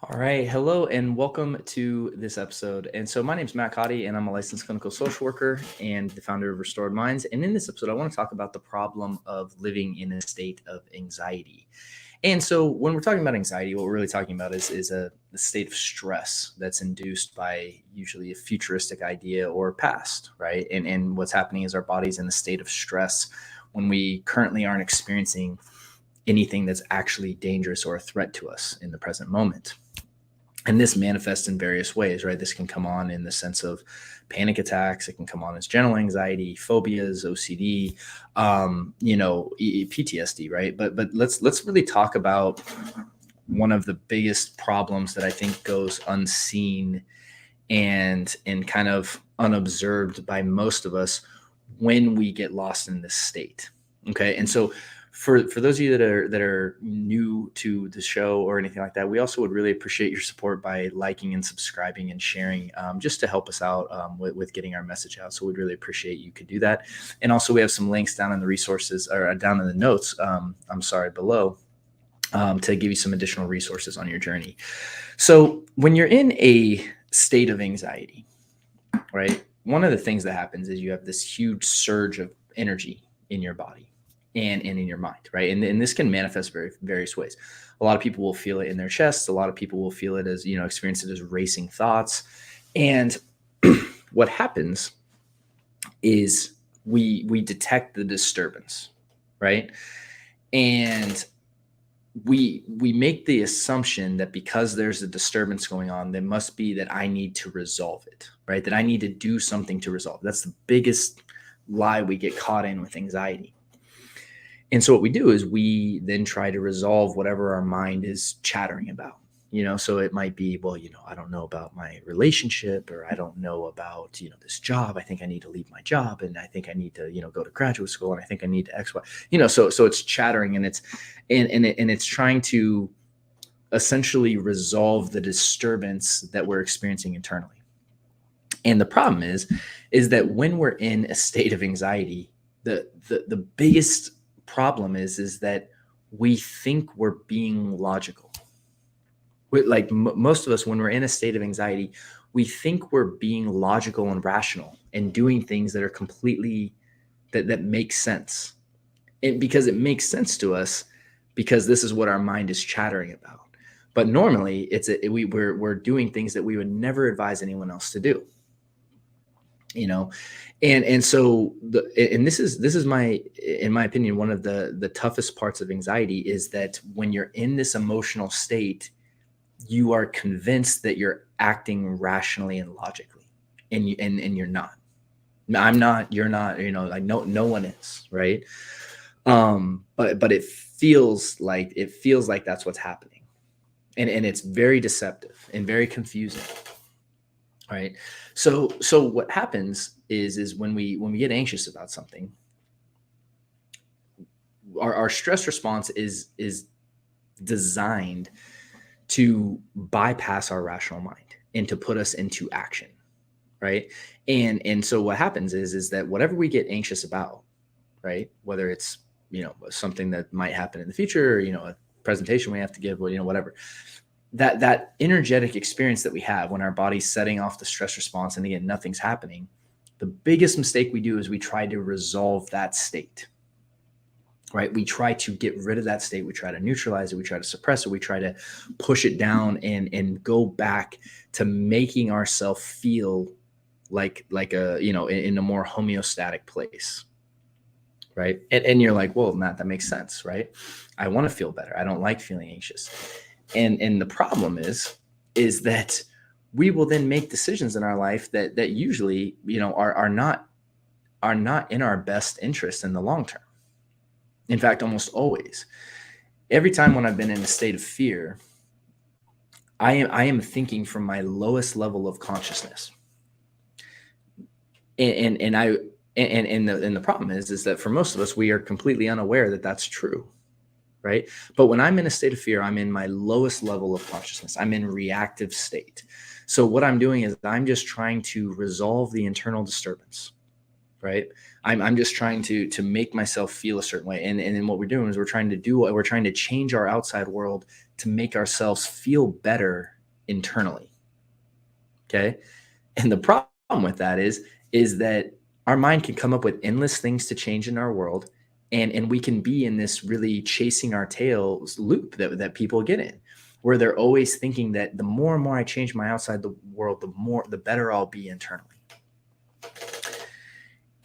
All right. Hello and welcome to this episode. And so my name is Matt Cotty, and I'm a licensed clinical social worker and the founder of Restored Minds. And in this episode, I want to talk about the problem of living in a state of anxiety. And so when we're talking about anxiety, what we're really talking about is a state of stress that's induced by usually a futuristic idea or past, right? And what's happening is our body's in a state of stress when we currently aren't experiencing anything that's actually dangerous or a threat to us in the present moment. And this manifests in various ways, right? This can come on in the sense of panic attacks. It can come on as general anxiety, phobias, OCD, PTSD, right? But let's really talk about one of the biggest problems that I think goes unseen and kind of unobserved by most of us when we get lost in this state. Okay, and so for those of you that are new to the show or anything like that, we also would really appreciate your support by liking and subscribing and sharing, just to help us out with getting our message out. So we'd really appreciate you could do that. And also we have some links down in the resources or down in the notes. Below. To give you some additional resources on your journey. So when you're in a state of anxiety, right, one of the things that happens is you have this huge surge of energy in your body and in your mind, right? And this can manifest various ways. A lot of people will feel it in their chests. A lot of people will feel it as, experience it as racing thoughts. And what happens is we detect the disturbance, right? And we make the assumption that because there's a disturbance going on, there must be that I need to resolve it, right? That I need to do something to resolve. That's the biggest lie we get caught in with anxiety. And so what we do is we then try to resolve whatever our mind is chattering about. So it might be, well, I don't know about my relationship, or I don't know about, this job. I think I need to leave my job, and I think I need to, go to graduate school, and I think I need to X, Y, so it's chattering, and it's trying to essentially resolve the disturbance that we're experiencing internally. And the problem is that when we're in a state of anxiety, the biggest problem is that we think we're being logical. Most of us, when we're in a state of anxiety, we think we're being logical and rational and doing things that are completely that make sense. And because it makes sense to us, because this is what our mind is chattering about. But normally we're doing things that we would never advise anyone else to do. And so this is in my opinion, one of the toughest parts of anxiety is that when you're in this emotional state, you are convinced that you're acting rationally and logically, and you're not. I'm not, you're not, no one is, right? But it feels like that's what's happening. And it's very deceptive and very confusing. Right. So what happens is when we get anxious about something, our stress response is designed to bypass our rational mind and to put us into action. Right. And so what happens is that whatever we get anxious about, right, whether it's, something that might happen in the future, or, a presentation we have to give, or, whatever, that energetic experience that we have when our body's setting off the stress response and again, nothing's happening. The biggest mistake we do is we try to resolve that state. Right? We try to get rid of that state. We try to neutralize it. We try to suppress it. We try to push it down and go back to making ourselves feel like a, in a more homeostatic place. Right. And you're like, well, Matt, that makes sense. Right. I want to feel better. I don't like feeling anxious. And the problem is that we will then make decisions in our life that usually, are not in our best interest in the long term. In fact, almost always. Every time when I've been in a state of fear, I am thinking from my lowest level of consciousness. And the problem is that for most of us, we are completely unaware that that's true. Right. But when I'm in a state of fear, I'm in my lowest level of consciousness. I'm in reactive state. So what I'm doing is I'm just trying to resolve the internal disturbance. right? I'm just trying to make myself feel a certain way. And then what we're doing is we're trying to change our outside world to make ourselves feel better internally. Okay. And the problem with that is that our mind can come up with endless things to change in our world. And we can be in this really chasing our tails loop that people get in, where they're always thinking that the more and more I change my outside the world, the better I'll be internally.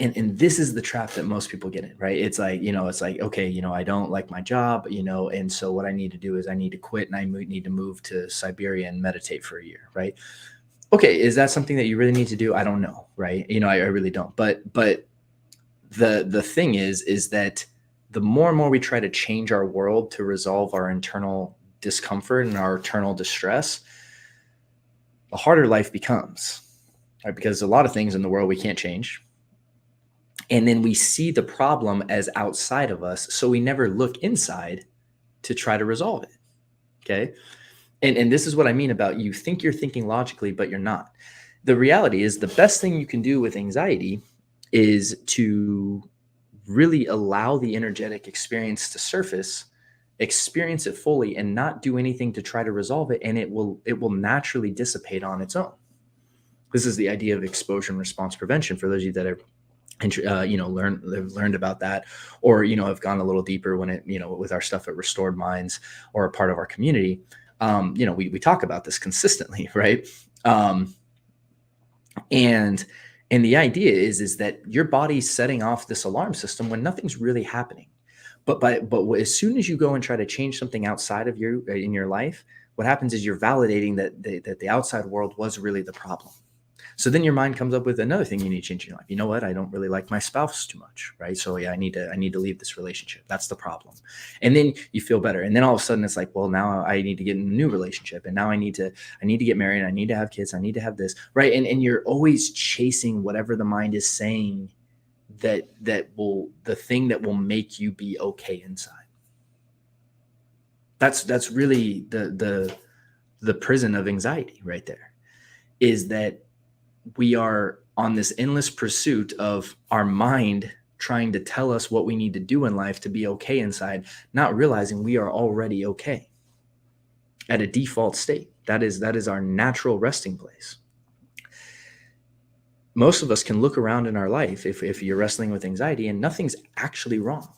And this is the trap that most people get in, right? It's like, okay, I don't like my job, and so what I need to do is I need to quit and I need to move to Siberia and meditate for a year, right? Okay, is that something that you really need to do? I don't know, right? I really don't. But the thing is that the more and more we try to change our world to resolve our internal discomfort and our internal distress, the harder life becomes, right? Because a lot of things in the world we can't change. And then we see the problem as outside of us, so we never look inside to try to resolve it. Okay. And this is what I mean about you think you're thinking logically, but you're not. The reality is the best thing you can do with anxiety is to really allow the energetic experience to surface, experience it fully, and not do anything to try to resolve it. And it will naturally dissipate on its own. This is the idea of exposure and response prevention for those of you that are learned about that, or have gone a little deeper when it with our stuff at Restored Minds or a part of our community. We talk about this consistently, right? And the idea is that your body's setting off this alarm system when nothing's really happening. But as soon as you go and try to change something outside of you in your life, what happens is you're validating that the outside world was really the problem. So then your mind comes up with another thing you need to change in your life. You know what? I don't really like my spouse too much, right? So yeah, I need to leave this relationship. That's the problem. And then you feel better. And then all of a sudden it's like, well, now I need to get in a new relationship. And now I need to get married. I need to have kids. I need to have this, right? And you're always chasing whatever the mind is saying the thing that will make you be okay inside. That's really the prison of anxiety right there, is that we are on this endless pursuit of our mind trying to tell us what we need to do in life to be okay inside, not realizing we are already okay at a default state. That is our natural resting place. Most of us can look around in our life if you're wrestling with anxiety and nothing's actually wrong.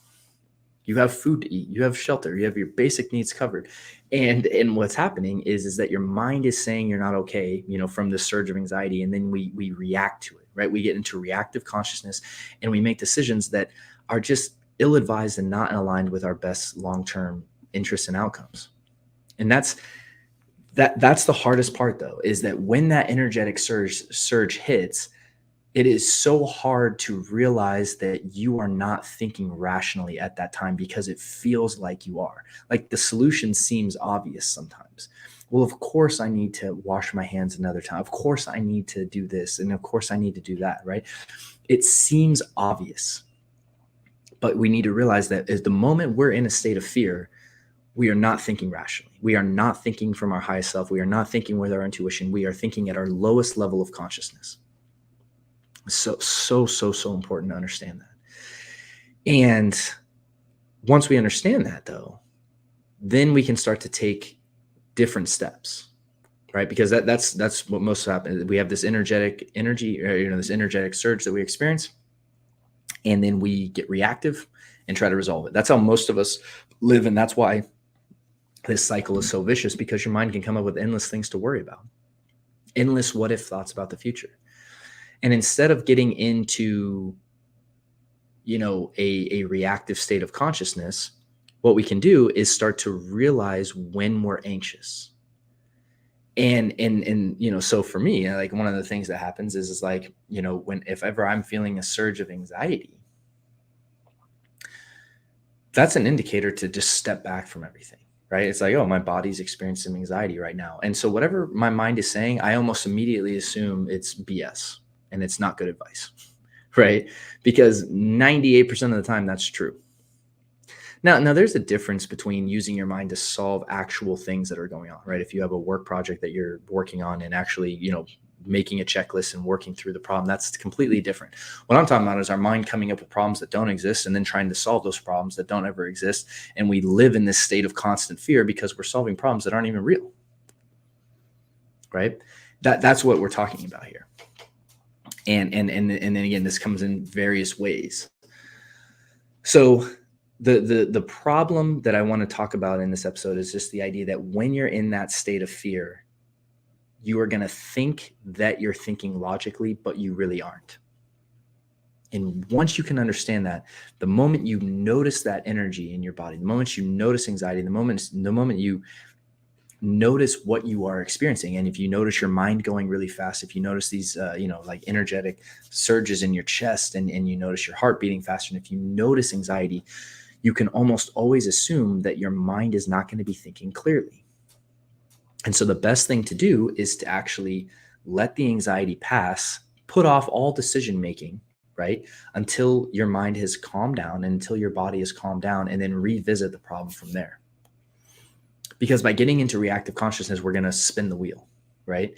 You have food to eat, you have shelter, you have your basic needs covered. And what's happening is that your mind is saying you're not okay, from this surge of anxiety. And then we react to it, right? We get into reactive consciousness and we make decisions that are just ill-advised and not aligned with our best long-term interests and outcomes. And that's the hardest part, though, is that when that energetic surge hits, it is so hard to realize that you are not thinking rationally at that time, because it feels like you are. Like the solution seems obvious sometimes. Well, of course I need to wash my hands another time. Of course I need to do this. And of course I need to do that, right? It seems obvious. But we need to realize that at the moment we're in a state of fear, we are not thinking rationally. We are not thinking from our highest self. We are not thinking with our intuition. We are thinking at our lowest level of consciousness. So important to understand that. And once we understand that, though, then we can start to take different steps, right? Because that's what most happens. We have this energetic energy, or, this energetic surge that we experience, and then we get reactive and try to resolve it. That's how most of us live, and that's why this cycle is so vicious, because your mind can come up with endless things to worry about, endless what if thoughts about the future. And instead of getting into, a reactive state of consciousness, what we can do is start to realize when we're anxious. And so for me, like, one of the things that happens is like, if ever I'm feeling a surge of anxiety, that's an indicator to just step back from everything, right? It's like, oh, my body's experiencing anxiety right now. And so whatever my mind is saying, I almost immediately assume it's BS. And it's not good advice, right? Because 98% of the time that's true. Now there's a difference between using your mind to solve actual things that are going on, right? If you have a work project that you're working on and actually, making a checklist and working through the problem. That's completely different. What I'm talking about is our mind coming up with problems that don't exist and then trying to solve those problems that don't ever exist. And we live in this state of constant fear because we're solving problems that aren't even real. Right? That's what we're talking about here. And then again, this comes in various ways. So the problem that I want to talk about in this episode is just the idea that when you're in that state of fear, you are going to think that you're thinking logically, but you really aren't. And once you can understand that, the moment you notice that energy in your body, the moment you notice anxiety, the moment you notice what you are experiencing, and if you notice your mind going really fast, if you notice these like energetic surges in your chest, and you notice your heart beating faster, and if you notice anxiety, you can almost always assume that your mind is not going to be thinking clearly. And so the best thing to do is to actually let the anxiety pass, put off all decision making, right, until your mind has calmed down and until your body has calmed down, and then revisit the problem from there. Because by getting into reactive consciousness, we're going to spin the wheel, right?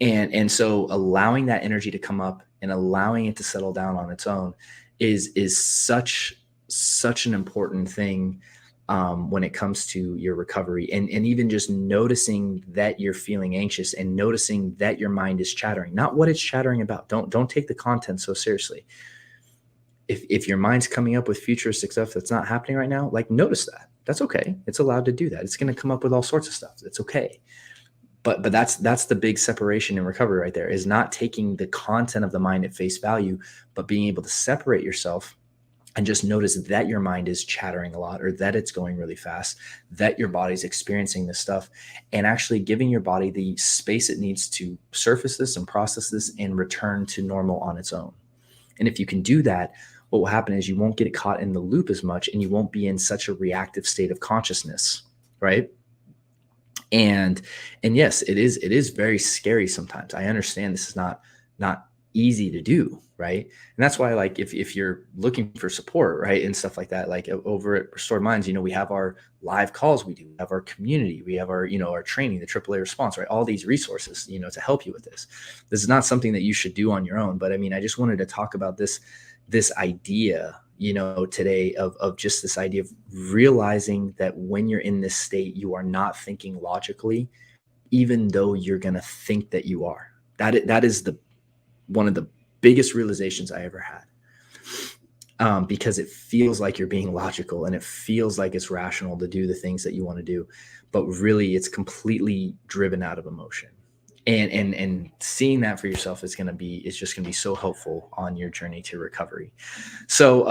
And so allowing that energy to come up and allowing it to settle down on its own is such an important thing when it comes to your recovery, and even just noticing that you're feeling anxious and noticing that your mind is chattering, not what it's chattering about. Don't take the content so seriously. If your mind's coming up with futuristic stuff that's not happening right now, like, notice that. That's okay. It's allowed to do that. It's going to come up with all sorts of stuff. It's okay. But that's the big separation in recovery right there, is not taking the content of the mind at face value, but being able to separate yourself and just notice that your mind is chattering a lot, or that it's going really fast, that your body's experiencing this stuff, and actually giving your body the space it needs to surface this and process this and return to normal on its own. And if you can do that, what will happen is you won't get caught in the loop as much, and you won't be in such a reactive state of consciousness, right? And yes, it is very scary sometimes. I understand this is not easy to do, right? And that's why, like, if you're looking for support, right, and stuff like that, like over at Restored Minds, we have our live calls, we have our community, we have our our training, the AAA response, right? All these resources, to help you with this. This is not something that you should do on your own, but I mean, I just wanted to talk about this idea, today, of just this idea of realizing that when you're in this state, you are not thinking logically, even though you're going to think that you are. That is one of the biggest realizations I ever had, because it feels like you're being logical and it feels like it's rational to do the things that you want to do, but really it's completely driven out of emotion. And seeing that for yourself is just going to be so helpful on your journey to recovery. So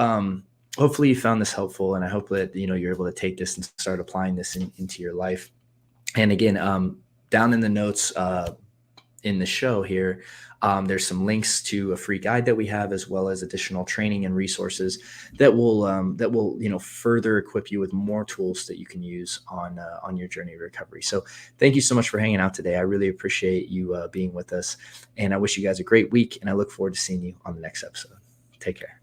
hopefully you found this helpful, and I hope that you're able to take this and start applying this into your life. And again, down in the notes in the show here, there's some links to a free guide that we have, as well as additional training and resources that will further equip you with more tools that you can use on your journey of recovery. So thank you so much for hanging out today. I really appreciate you being with us, and I wish you guys a great week, and I look forward to seeing you on the next episode. Take care.